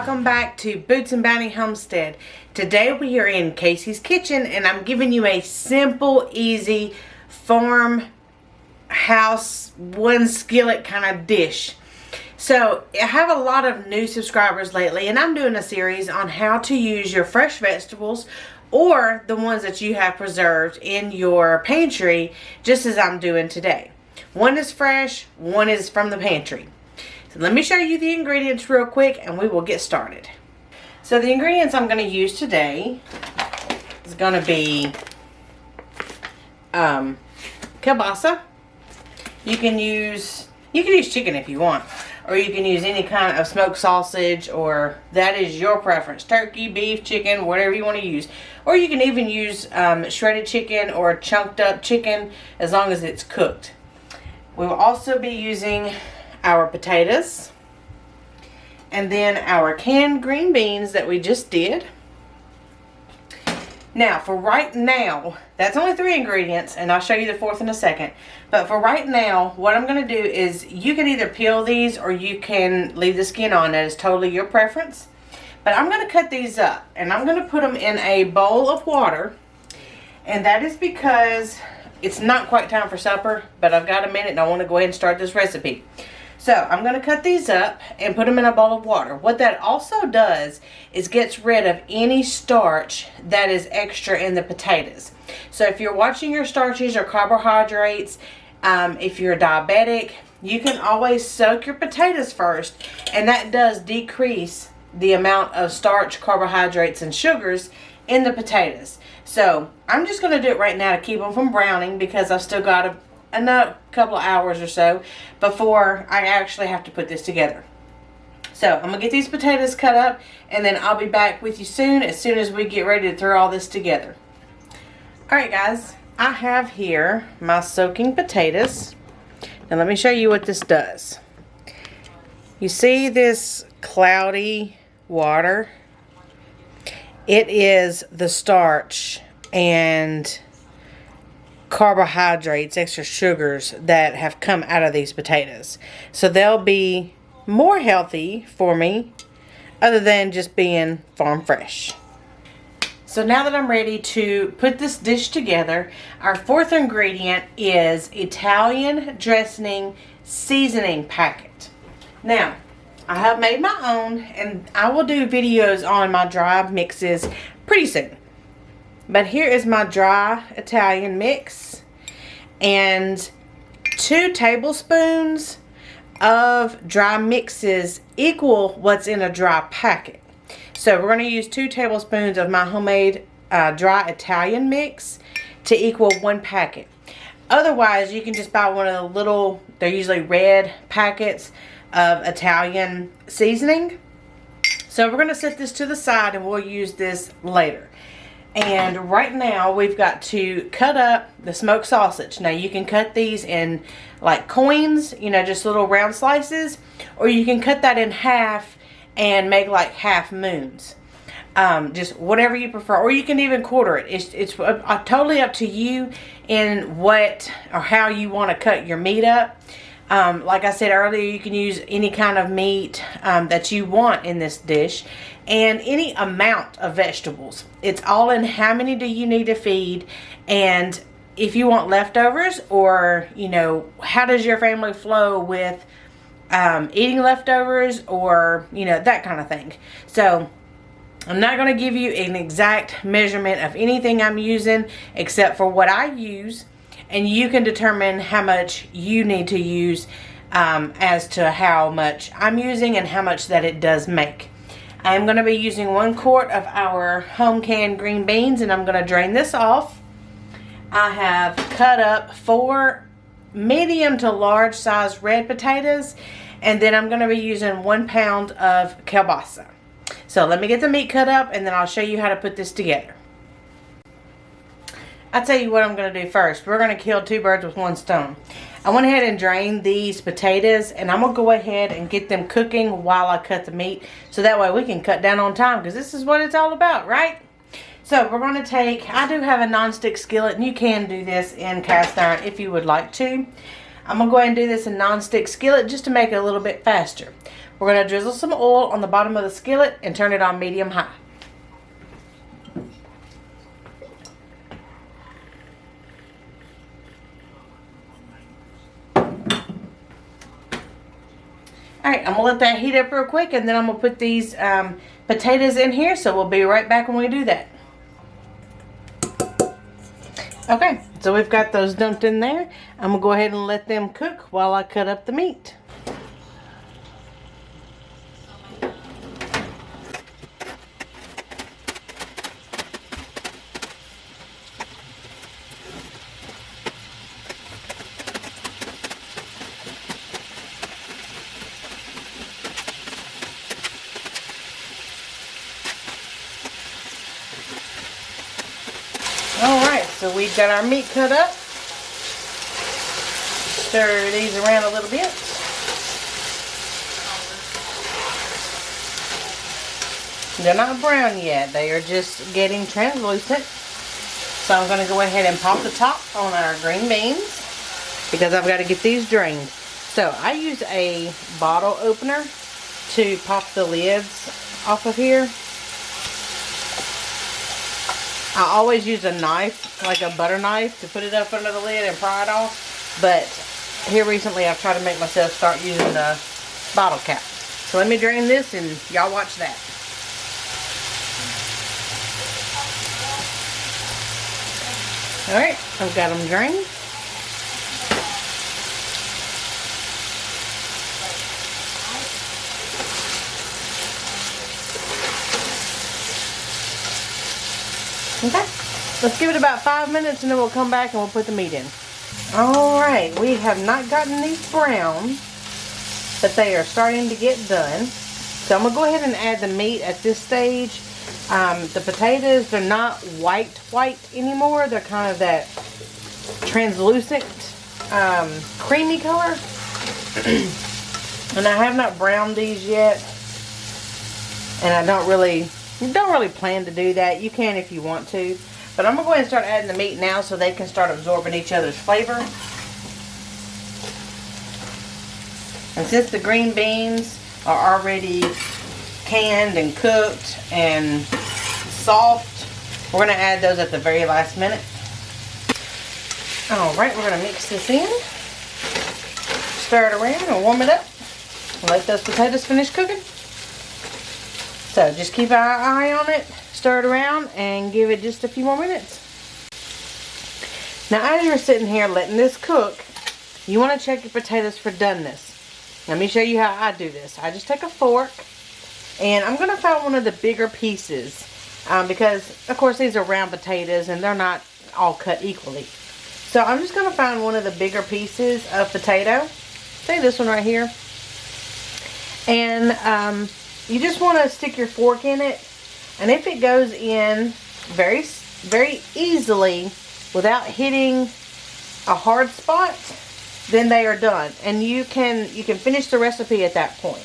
welcome back to Boots and Bounty Homestead. Today we are in Casey's kitchen and I'm giving you a simple, easy farmhouse one skillet kind of dish. So I have a lot of new subscribers lately and I'm doing a series on how to use your fresh vegetables or the ones that you have preserved in your pantry, just as I'm doing today. One is fresh, one is from the pantry. So let me show you the ingredients real quick and we will get started. So the ingredients I'm going to use today is going to be kielbasa. You can use chicken if you want, or you can use any kind of smoked sausage, or that is your preference. Turkey, beef, chicken, whatever you want to use. Or you can even use shredded chicken or chunked up chicken as long as it's cooked. We will also be using our potatoes and then our canned green beans that we just did. Now for right now, that's only 3 ingredients and I'll show you the 4th in a second. But for right now, what I'm going to do is you can either peel these or you can leave the skin on. That is totally your preference. But I'm going to cut these up and I'm going to put them in a bowl of water. And that is because it's not quite time for supper, but I've got a minute and I want to go ahead and start this recipe. So I'm going to cut these up and put them in a bowl of water. What that also does is gets rid of any starch that is extra in the potatoes. So if you're watching your starches or carbohydrates, if you're diabetic, you can always soak your potatoes first, and that does decrease the amount of starch, carbohydrates, and sugars in the potatoes. So I'm just going to do it right now to keep them from browning because I've still got another couple of hours or so before I actually have to put this together. So I'm going to get these potatoes cut up and then I'll be back with you soon as we get ready to throw all this together. Alright guys, I have here my soaking potatoes. Now let me show you what this does. You see this cloudy water? It is the starch and carbohydrates, extra sugars that have come out of these potatoes. So they'll be more healthy for me other than just being farm fresh. So now that I'm ready to put this dish together, our 4th ingredient is Italian dressing seasoning packet. Now, I have made my own and I will do videos on my dry mixes pretty soon. But here is my dry Italian mix and 2 tablespoons of dry mixes equal what's in a dry packet. So we're going to use 2 tablespoons of my homemade dry Italian mix to equal 1 packet. Otherwise, you can just buy one of the little, they're usually red packets of Italian seasoning. So we're going to set this to the side and we'll use this later. And right now we've got to cut up the smoked sausage. Now you can cut these in like coins, you know, just little round slices, or you can cut that in half and make like half moons. Just whatever you prefer, or you can even quarter it. It's totally up to you in what or how you want to cut your meat up. Like I said earlier, you can use any kind of meat that you want in this dish and any amount of vegetables. It's all in how many do you need to feed, and if you want leftovers, or you know, how does your family flow with eating leftovers, or you know, that kind of thing. So I'm not going to give you an exact measurement of anything I'm using except for what I use, and you can determine how much you need to use as to how much I'm using and how much that it does make. I'm going to be using 1 quart of our home canned green beans, and I'm going to drain this off. I have cut up 4 medium to large size red potatoes, and then I'm going to be using 1 pound of kielbasa. So let me get the meat cut up and then I'll show you how to put this together. I'll tell you what I'm going to do first. We're going to kill 2 birds with 1 stone. I went ahead and drained these potatoes, and I'm going to go ahead and get them cooking while I cut the meat, so that way we can cut down on time, because this is what it's all about, right? So we're going to take, I do have a non-stick skillet, and you can do this in cast iron if you would like to. I'm going to go ahead and do this in non-stick skillet just to make it a little bit faster. We're going to drizzle some oil on the bottom of the skillet and turn it on medium-high. Alright, I'm going to let that heat up real quick, and then I'm going to put these potatoes in here, so we'll be right back when we do that. Okay, so we've got those dumped in there. I'm going to go ahead and let them cook while I cut up the meat. Alright, so we've got our meat cut up. Stir these around a little bit. They're not brown yet. They are just getting translucent. So I'm going to go ahead and pop the top on our green beans because I've got to get these drained. So I use a bottle opener to pop the lids off of here. I always use a knife, like a butter knife, to put it up under the lid and pry it off. But here recently I've tried to make myself start using the bottle cap. So let me drain this and y'all watch that. Alright, I've got them drained. Okay, let's give it about 5 minutes and then we'll come back and we'll put the meat in. Alright, we have not gotten these brown, but they are starting to get done. So I'm going to go ahead and add the meat at this stage. The potatoes, they're not white anymore. They're kind of that translucent, creamy color. And I have not browned these yet. And I don't really plan to do that. You can if you want to. But I'm going to go ahead and start adding the meat now so they can start absorbing each other's flavor. And since the green beans are already canned and cooked and soft, we're going to add those at the very last minute. Alright, we're going to mix this in. Stir it around and warm it up. Let those potatoes finish cooking. So just keep our eye on it, stir it around, and give it just a few more minutes. Now as you're sitting here letting this cook, you want to check your potatoes for doneness. Let me show you how I do this. I just take a fork, and I'm going to find one of the bigger pieces, because of course these are round potatoes and they're not all cut equally. So I'm just going to find one of the bigger pieces of potato, say this one right here, and you just want to stick your fork in it, and if it goes in very, very easily without hitting a hard spot, then they are done, and you can finish the recipe at that point.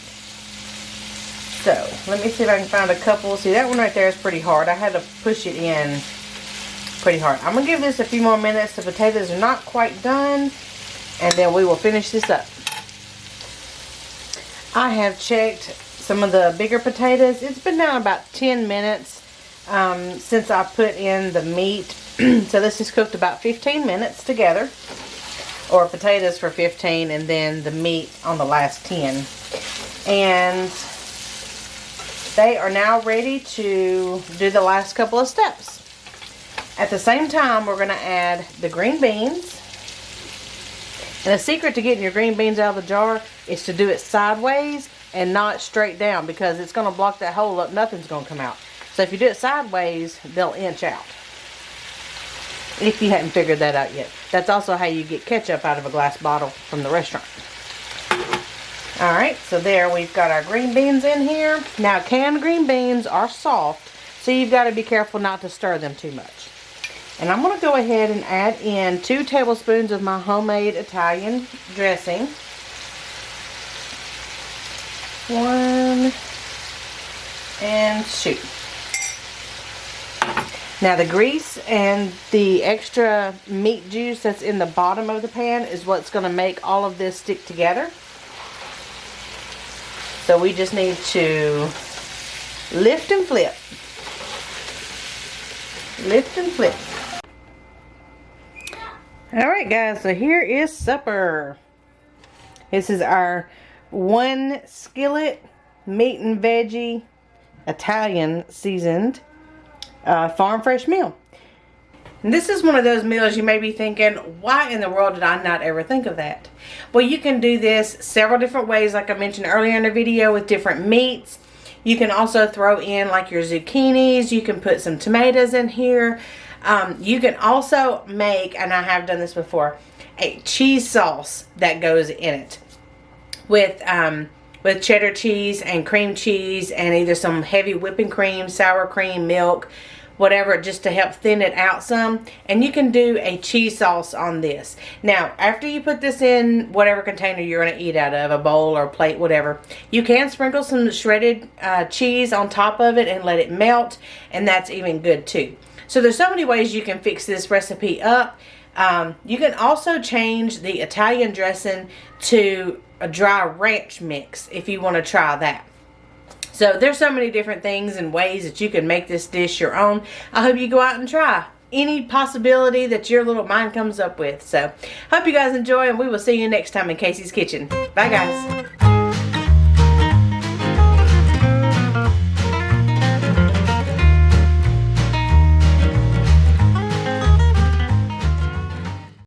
So let me see if I can find a couple. See, that one right there is pretty hard. I had to push it in pretty hard. I'm gonna give this a few more minutes. The potatoes are not quite done, and then we will finish this up. I have checked some of the bigger potatoes. It's been down about 10 minutes since I put in the meat. So this has cooked about 15 minutes together, or potatoes for 15 and then the meat on the last 10. And they are now ready to do the last couple of steps. At the same time, we're going to add the green beans. And the secret to getting your green beans out of the jar is to do it sideways and not straight down, because it's going to block that hole up. Nothing's going to come out. So if you do it sideways, they'll inch out. If you hadn't figured that out yet. That's also how you get ketchup out of a glass bottle from the restaurant. Alright, so there we've got our green beans in here. Now canned green beans are soft, so you've got to be careful not to stir them too much. And I'm going to go ahead and add in 2 tablespoons of my homemade Italian dressing. 1 and 2. Now the grease and the extra meat juice that's in the bottom of the pan is what's going to make all of this stick together. So we just need to lift and flip. Lift and flip. Alright guys, so here is supper. This is our 1 skillet meat and veggie Italian seasoned farm fresh meal. And this is one of those meals you may be thinking, why in the world did I not ever think of that? Well, you can do this several different ways, like I mentioned earlier in the video, with different meats. You can also throw in like your zucchinis. You can put some tomatoes in here. You can also make, and I have done this before, a cheese sauce that goes in it with cheddar cheese and cream cheese and either some heavy whipping cream, sour cream, milk, whatever, just to help thin it out some. And you can do a cheese sauce on this. Now, after you put this in whatever container you're going to eat out of, a bowl or a plate, whatever, you can sprinkle some shredded cheese on top of it and let it melt, and that's even good too. So there's so many ways you can fix this recipe up. You can also change the Italian dressing to a dry ranch mix if you want to try that. So there's so many different things and ways that you can make this dish your own. I hope you go out and try any possibility that your little mind comes up with. So hope you guys enjoy, and we will see you next time in Casey's Kitchen. Bye guys.